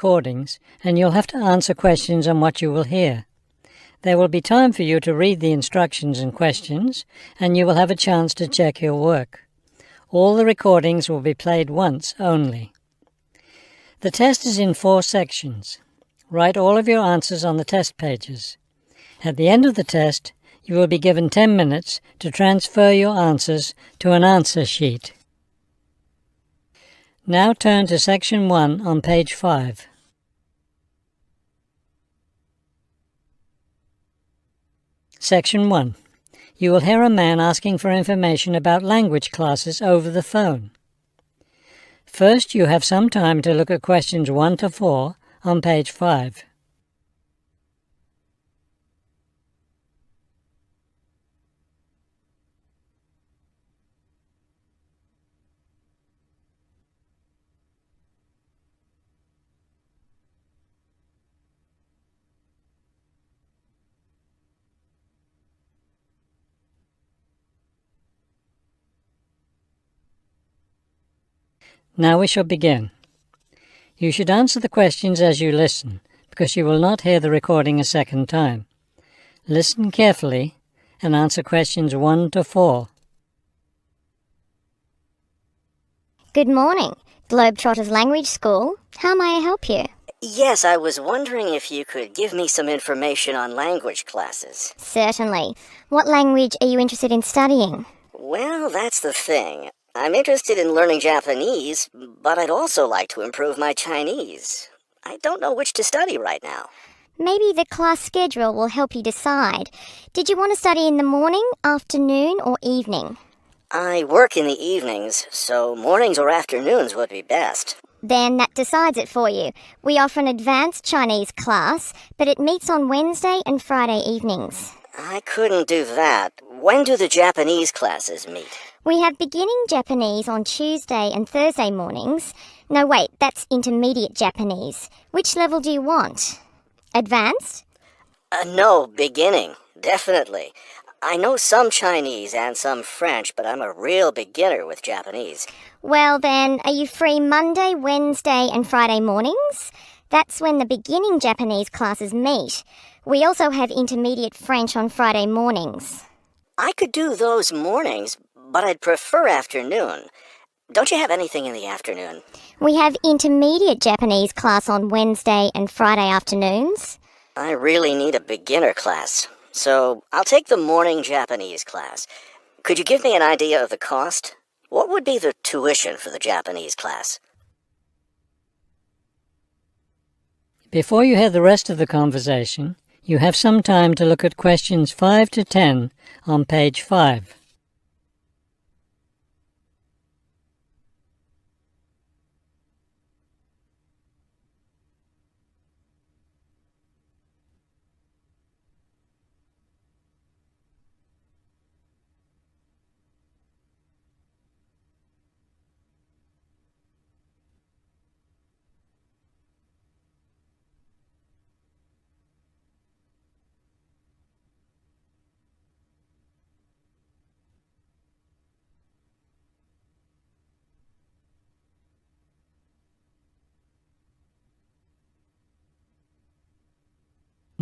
recordings, and you'll have to answer questions on what you will hear. There will be time for you to read the instructions and questions, and you will have a chance to check your work. All the recordings will be played once only. The test is in 4 sections. Write all of your answers on the test pages. At the end of the test, you will be given 10 minutes to transfer your answers to an answer sheet. Now turn to Section 1 on page 5. Section 1. You will hear a man asking for information about language classes over the phone. First, you have some time to look at questions 1 to 4 on page 5. Now we shall begin. You should answer the questions as you listen, because you will not hear the recording a second time. Listen carefully and answer questions 1 to 4. Good morning, Globetrotters Language School. How may I help you? Yes, I was wondering if you could give me some information on language classes. Certainly. What language are you interested in studying? Well, that's the thing. I'm interested in learning Japanese, but I'd also like to improve my Chinese. I don't know which to study right now. Maybe the class schedule will help you decide. Did you want to study in the morning, afternoon, or evening? I work in the evenings, so mornings or afternoons would be best. Then that decides it for you. We offer an advanced Chinese class, but it meets on Wednesday and Friday evenings. I couldn't do that. When do the Japanese classes meet? We have beginning Japanese on Tuesday and Thursday mornings. No, wait, that's intermediate Japanese. Which level do you want? Advanced? No, beginning, definitely. I know some Chinese and some French, but I'm a real beginner with Japanese. Well then, are you free Monday, Wednesday and Friday mornings? That's when the beginning Japanese classes meet. We also have intermediate French on Friday mornings. I could do those mornings, but I'd prefer afternoon. Don't you have anything in the afternoon? We have intermediate Japanese class on Wednesday and Friday afternoons. I really need a beginner class, so I'll take the morning Japanese class. Could you give me an idea of the cost? What would be the tuition for the Japanese class? Before you hear the rest of the conversation, you have some time to look at questions 5 to 10 on page 5.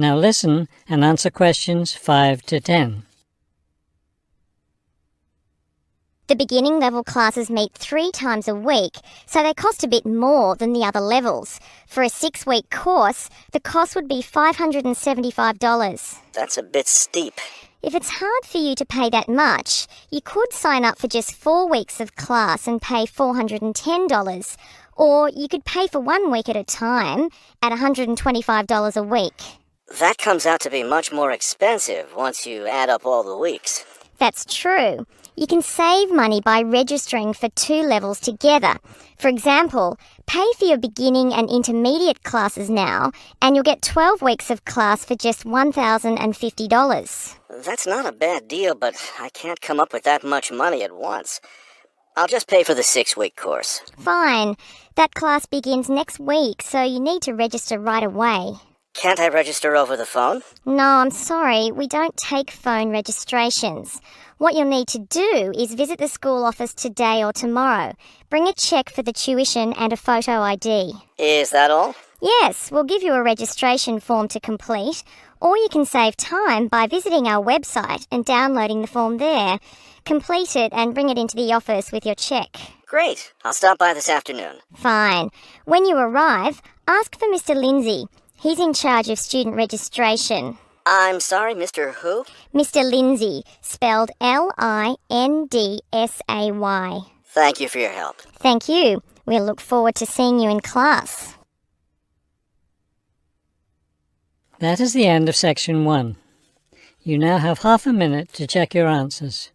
Now listen and answer questions 5 to 10. The beginning level classes meet 3 times a week, so they cost a bit more than the other levels. For a 6-week course, the cost would be $575. That's a bit steep. If it's hard for you to pay that much, you could sign up for just 4 weeks of class and pay $410, or you could pay for 1 week at a time at $125 a week. That comes out to be much more expensive once you add up all the weeks. That's true. You can save money by registering for 2 levels together. For example, pay for your beginning and intermediate classes now, and you'll get 12 weeks of class for just $1,050. That's not a bad deal, but I can't come up with that much money at once. I'll just pay for the 6-week course. Fine. That class begins next week, so you need to register right away. Can't I register over the phone? No, I'm sorry. We don't take phone registrations. What you'll need to do is visit the school office today or tomorrow. Bring a cheque for the tuition and a photo ID. Is that all? Yes, we'll give you a registration form to complete, or you can save time by visiting our website and downloading the form there. Complete it and bring it into the office with your check. Great. I'll stop by this afternoon. Fine. When you arrive, ask for Mr. Lindsay. He's in charge of student registration. I'm sorry, Mr. Who? Mr. Lindsay, spelled Lindsay. Thank you for your help. Thank you. We'll look forward to seeing you in class. That is the end of section 1. You now have half a minute to check your answers.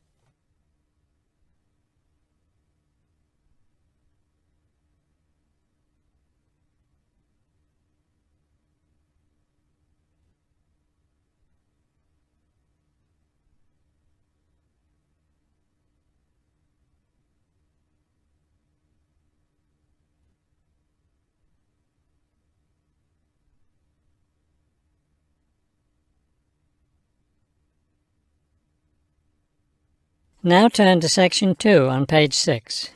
Now turn to section 2 on page 6.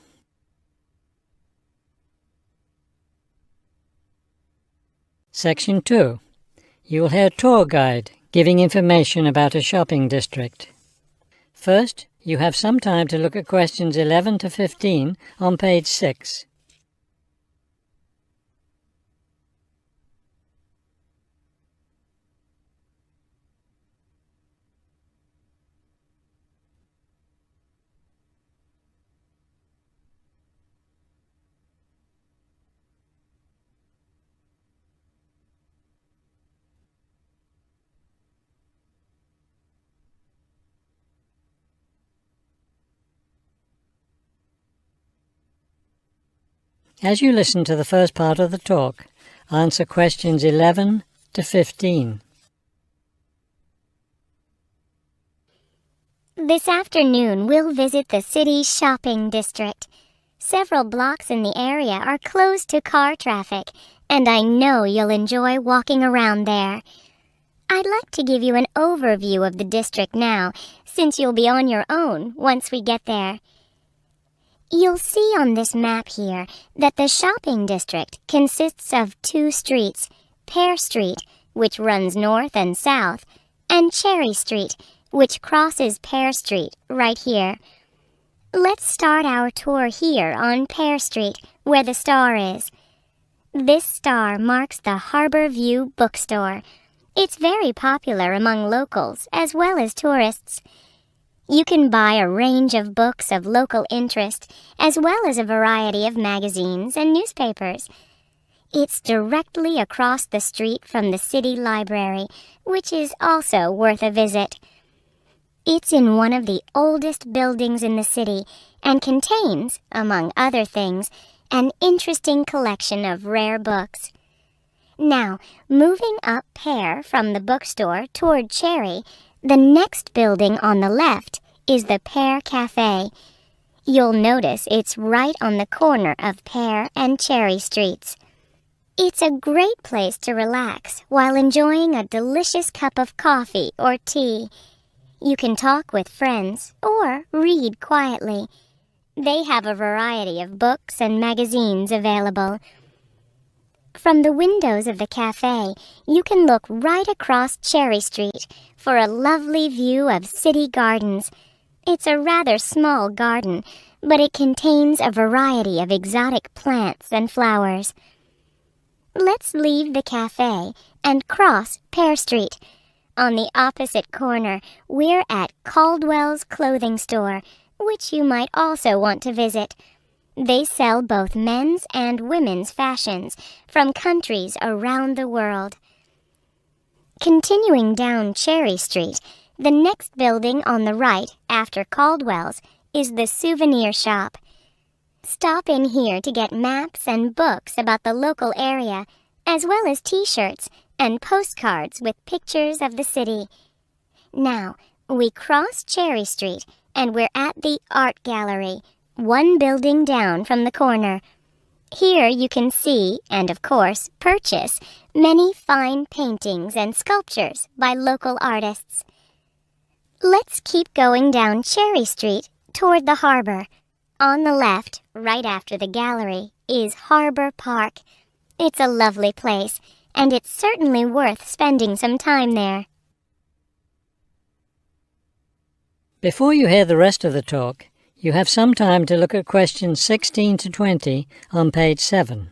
Section 2. You will hear tour guide giving information about a shopping district. First, you have some time to look at questions 11 to 15 on page 6. As you listen to the first part of the talk, answer questions 11 to 15. This afternoon, we'll visit the city's shopping district. Several blocks in the area are closed to car traffic, and I know you'll enjoy walking around there. I'd like to give you an overview of the district now, since you'll be on your own once we get there. You'll see on this map here that the shopping district consists of 2 streets, Pear Street, which runs north and south, and Cherry Street, which crosses Pear Street right here. Let's start our tour here on Pear Street, where the star is. This star marks the Harbor View bookstore. It's very popular among locals as well as tourists. You can buy a range of books of local interest, as well as a variety of magazines and newspapers. It's directly across the street from the city library, which is also worth a visit. It's in one of the oldest buildings in the city and contains, among other things, an interesting collection of rare books. Now, moving up Pear from the bookstore toward Cherry, the next building on the left is the Pear Cafe. You'll notice it's right on the corner of Pear and Cherry Streets. It's a great place to relax while enjoying a delicious cup of coffee or tea. You can talk with friends or read quietly. They have a variety of books and magazines available. From the windows of the cafe, you can look right across Cherry Street for a lovely view of city gardens. It's a rather small garden, but it contains a variety of exotic plants and flowers. Let's leave the cafe and cross Pear Street. On the opposite corner, we're at Caldwell's clothing store, which you might also want to visit. They sell both men's and women's fashions from countries around the world. Continuing down Cherry Street, the next building on the right after Caldwell's is the souvenir shop. Stop in here to get maps and books about the local area, as well as t-shirts and postcards with pictures of the city. Now, we cross Cherry Street and we're at the Art Gallery, one building down from the corner. Here you can see, and of course purchase, many fine paintings and sculptures by local artists. Let's keep going down Cherry Street toward the harbor. On the left, right after the gallery, is Harbor Park. It's a lovely place, and it's certainly worth spending some time there. Before you hear the rest of the talk, you have some time to look at questions 16 to 20 on page 7.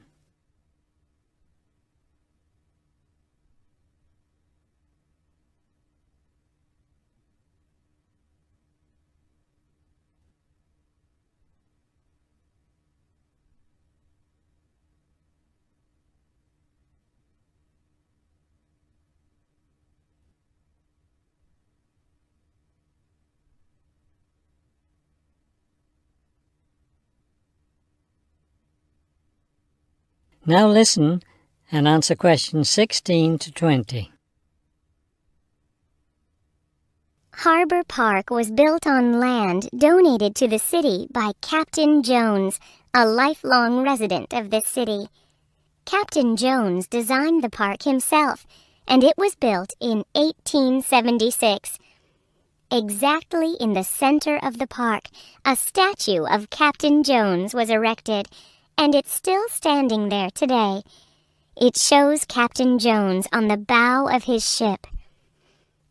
Now listen and answer questions 16 to 20. Harbor Park was built on land donated to the city by Captain Jones, a lifelong resident of this city. Captain Jones designed the park himself, and it was built in 1876. Exactly in the center of the park, a statue of Captain Jones was erected, and it's still standing there today. It shows Captain Jones on the bow of his ship.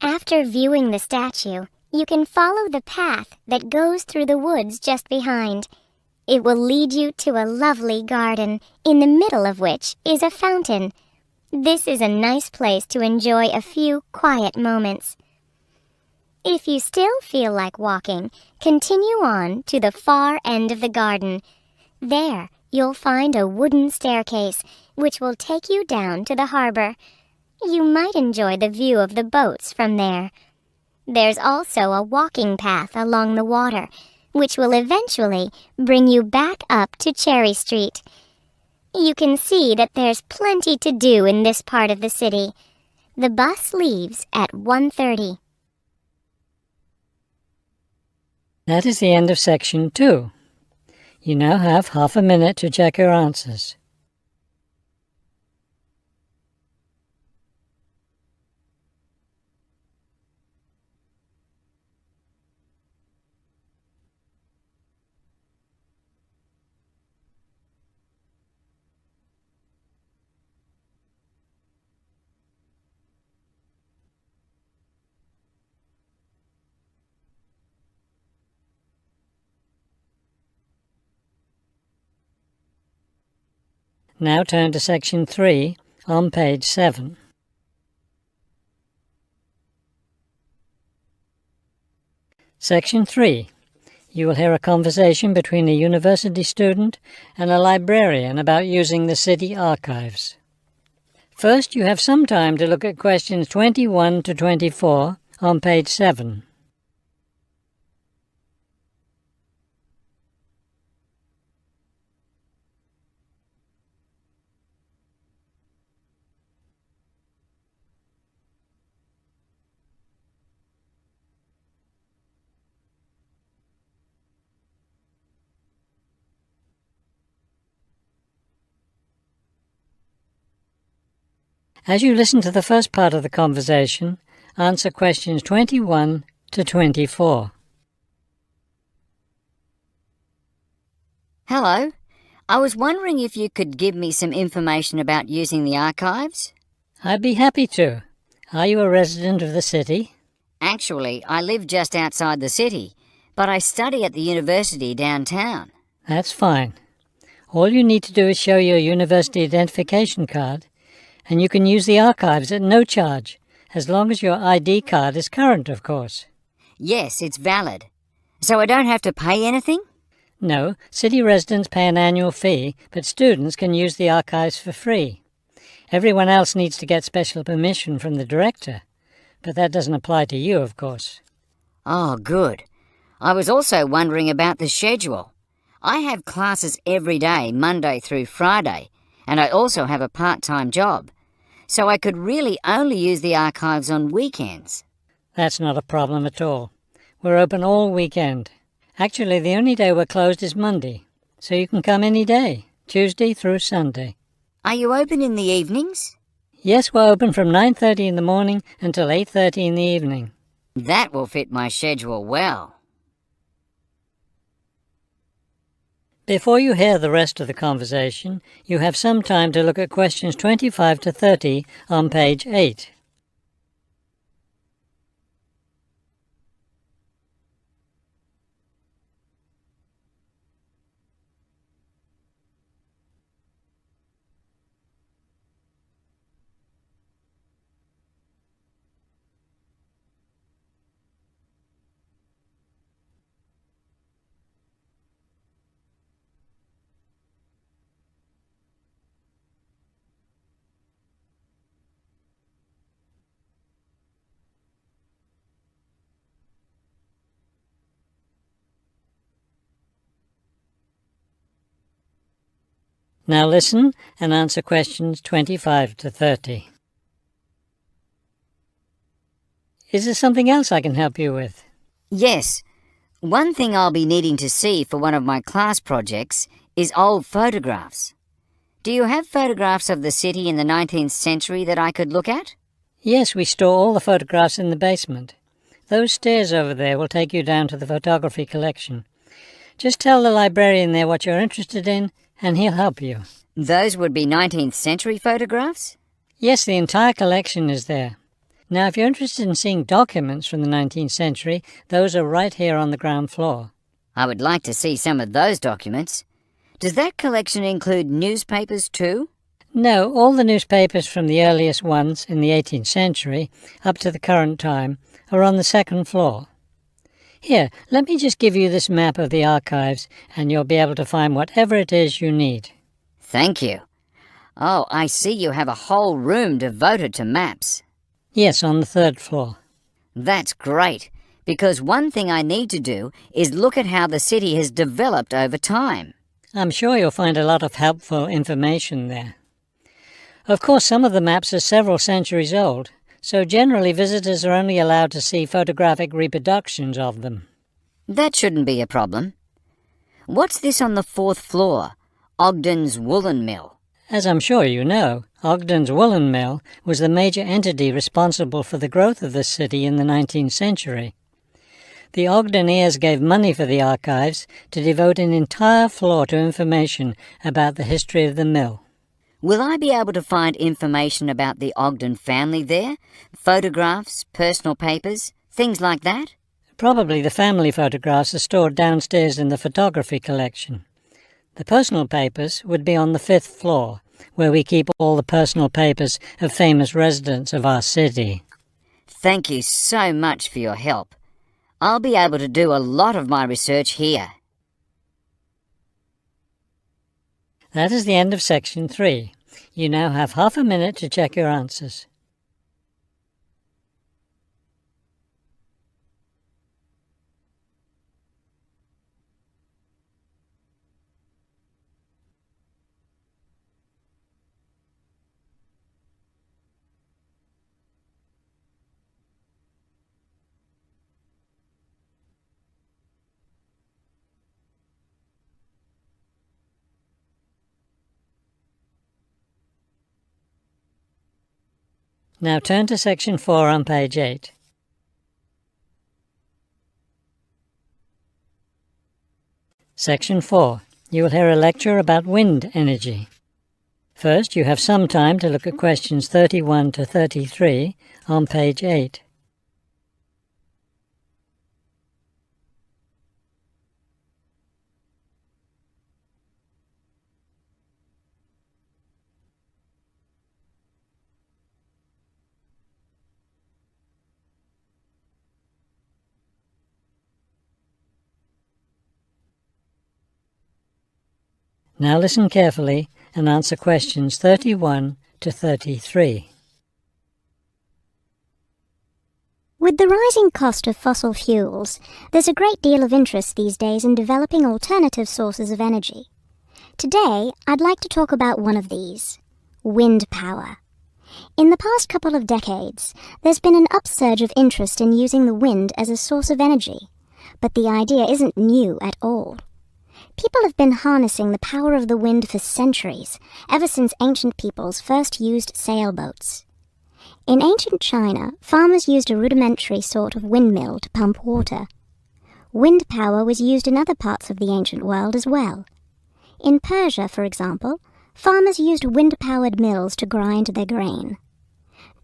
After viewing the statue, you can follow the path that goes through the woods just behind. It will lead you to a lovely garden, in the middle of which is a fountain. This is a nice place to enjoy a few quiet moments. If you still feel like walking, continue on to the far end of the garden. There, you'll find a wooden staircase, which will take you down to the harbor. You might enjoy the view of the boats from there. There's also a walking path along the water, which will eventually bring you back up to Cherry Street. You can see that there's plenty to do in this part of the city. The bus leaves at 1:30. That is the end of section 2. You now have half a minute to check your answers. Now turn to section 3 on page 7. Section 3. You will hear a conversation between a university student and a librarian about using the city archives. First, you have some time to look at questions 21 to 24 on page 7. As you listen to the first part of the conversation, answer questions 21 to 24. Hello. I was wondering if you could give me some information about using the archives? I'd be happy to. Are you a resident of the city? Actually, I live just outside the city, but I study at the university downtown. That's fine. All you need to do is show your university identification card, and you can use the archives at no charge, as long as your ID card is current, of course. Yes, it's valid. So I don't have to pay anything? No, city residents pay an annual fee, but students can use the archives for free. Everyone else needs to get special permission from the director, but that doesn't apply to you, of course. Oh, good. I was also wondering about the schedule. I have classes every day, Monday through Friday, and I also have a part-time job, so I could really only use the archives on weekends. That's not a problem at all. We're open all weekend. Actually, the only day we're closed is Monday, so you can come any day, Tuesday through Sunday. Are you open in the evenings? Yes, we're open from 9:30 in the morning until 8:30 in the evening. That will fit my schedule well. Before you hear the rest of the conversation, you have some time to look at questions 25 to 30 on page 8. Now listen and answer questions 25 to 30. Is there something else I can help you with? Yes. One thing I'll be needing to see for one of my class projects is old photographs. Do you have photographs of the city in the 19th century that I could look at? Yes, we store all the photographs in the basement. Those stairs over there will take you down to the photography collection. Just tell the librarian there what you're interested in, and he'll help you. Those would be 19th century photographs? Yes, the entire collection is there. Now, if you're interested in seeing documents from the 19th century, those are right here on the ground floor. I would like to see some of those documents. Does that collection include newspapers too? No, all the newspapers from the earliest ones in the 18th century up to the current time are on the second floor. Here, let me just give you this map of the archives and you'll be able to find whatever it is you need. Thank you. Oh, I see you have a whole room devoted to maps. Yes, on the third floor. That's great, because one thing I need to do is look at how the city has developed over time. I'm sure you'll find a lot of helpful information there. Of course, some of the maps are several centuries old, so generally visitors are only allowed to see photographic reproductions of them. That shouldn't be a problem. What's this on the fourth floor? Ogden's Woolen Mill. As I'm sure you know, Ogden's Woolen Mill was the major entity responsible for the growth of this city in the 19th century. The Ogden heirs gave money for the archives to devote an entire floor to information about the history of the mill. Will I be able to find information about the Ogden family there? Photographs, personal papers, things like that? Probably the family photographs are stored downstairs in the photography collection. The personal papers would be on the fifth floor, where we keep all the personal papers of famous residents of our city. Thank you so much for your help. I'll be able to do a lot of my research here. That is the end of section 3. You now have half a minute to check your answers. Now turn to section 4 on page 8. Section 4. You will hear a lecture about wind energy. First, you have some time to look at questions 31 to 33 on page 8. Now listen carefully and answer questions 31 to 33. With the rising cost of fossil fuels, there's a great deal of interest these days in developing alternative sources of energy. Today, I'd like to talk about one of these: wind power. In the past couple of decades, there's been an upsurge of interest in using the wind as a source of energy, but the idea isn't new at all. People have been harnessing the power of the wind for centuries, ever since ancient peoples first used sailboats. In ancient China, farmers used a rudimentary sort of windmill to pump water. Wind power was used in other parts of the ancient world as well. In Persia, for example, farmers used wind-powered mills to grind their grain.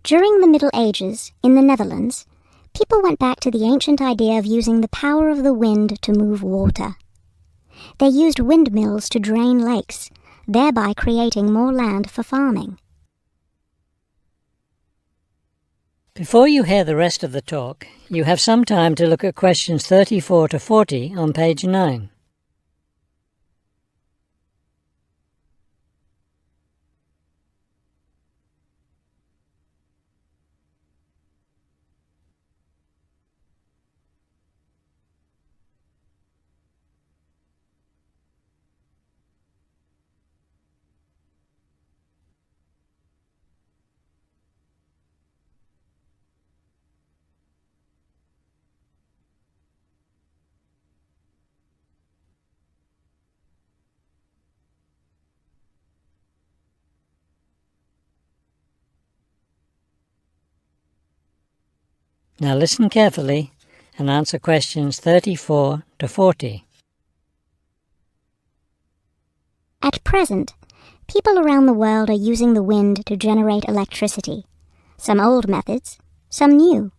During the Middle Ages, in the Netherlands, people went back to the ancient idea of using the power of the wind to move water. They used windmills to drain lakes, thereby creating more land for farming. Before you hear the rest of the talk, you have some time to look at questions 34 to 40 on page 9. Now listen carefully and answer questions 34 to 40. At present, people around the world are using the wind to generate electricity. Some old methods, some new.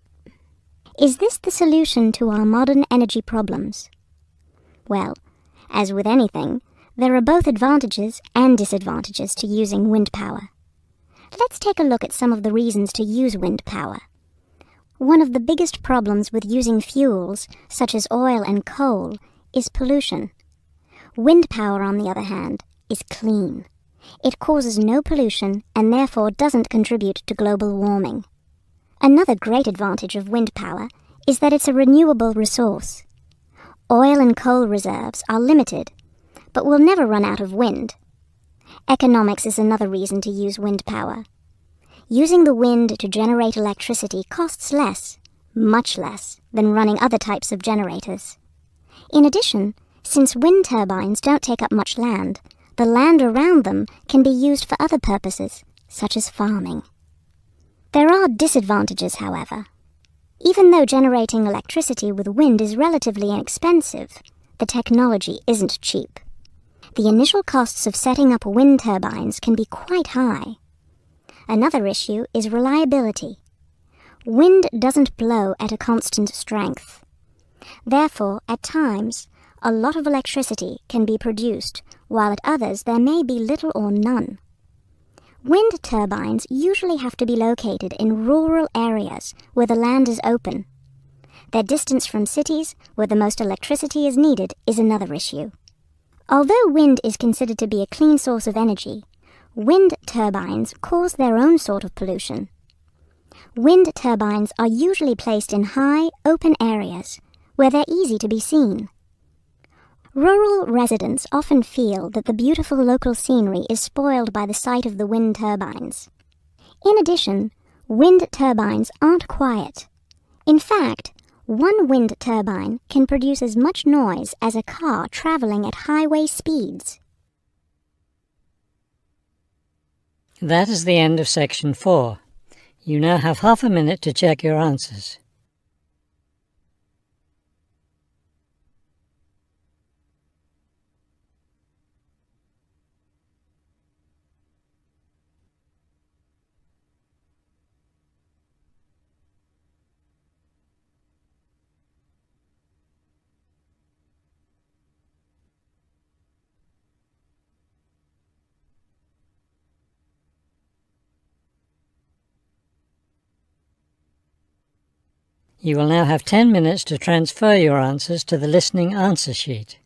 Is this the solution to our modern energy problems? Well, as with anything, there are both advantages and disadvantages to using wind power. Let's take a look at some of the reasons to use wind power. One of the biggest problems with using fuels, such as oil and coal, is pollution. Wind power, on the other hand, is clean. It causes no pollution and therefore doesn't contribute to global warming. Another great advantage of wind power is that it's a renewable resource. Oil and coal reserves are limited, but will never run out of wind. Economics is another reason to use wind power. Using the wind to generate electricity costs less, much less, than running other types of generators. In addition, since wind turbines don't take up much land, the land around them can be used for other purposes, such as farming. There are disadvantages, however. Even though generating electricity with wind is relatively inexpensive, the technology isn't cheap. The initial costs of setting up wind turbines can be quite high. Another issue is reliability. Wind doesn't blow at a constant strength. Therefore, at times, a lot of electricity can be produced, while at others there may be little or none. Wind turbines usually have to be located in rural areas where the land is open. Their distance from cities, where the most electricity is needed, is another issue. Although wind is considered to be a clean source of energy, wind turbines cause their own sort of pollution. Wind turbines are usually placed in high, open areas where they're easy to be seen. Rural residents often feel that the beautiful local scenery is spoiled by the sight of the wind turbines. In addition, wind turbines aren't quiet. In fact, one wind turbine can produce as much noise as a car traveling at highway speeds. That is the end of section 4. You now have half a minute to check your answers. You will now have 10 minutes to transfer your answers to the listening answer sheet.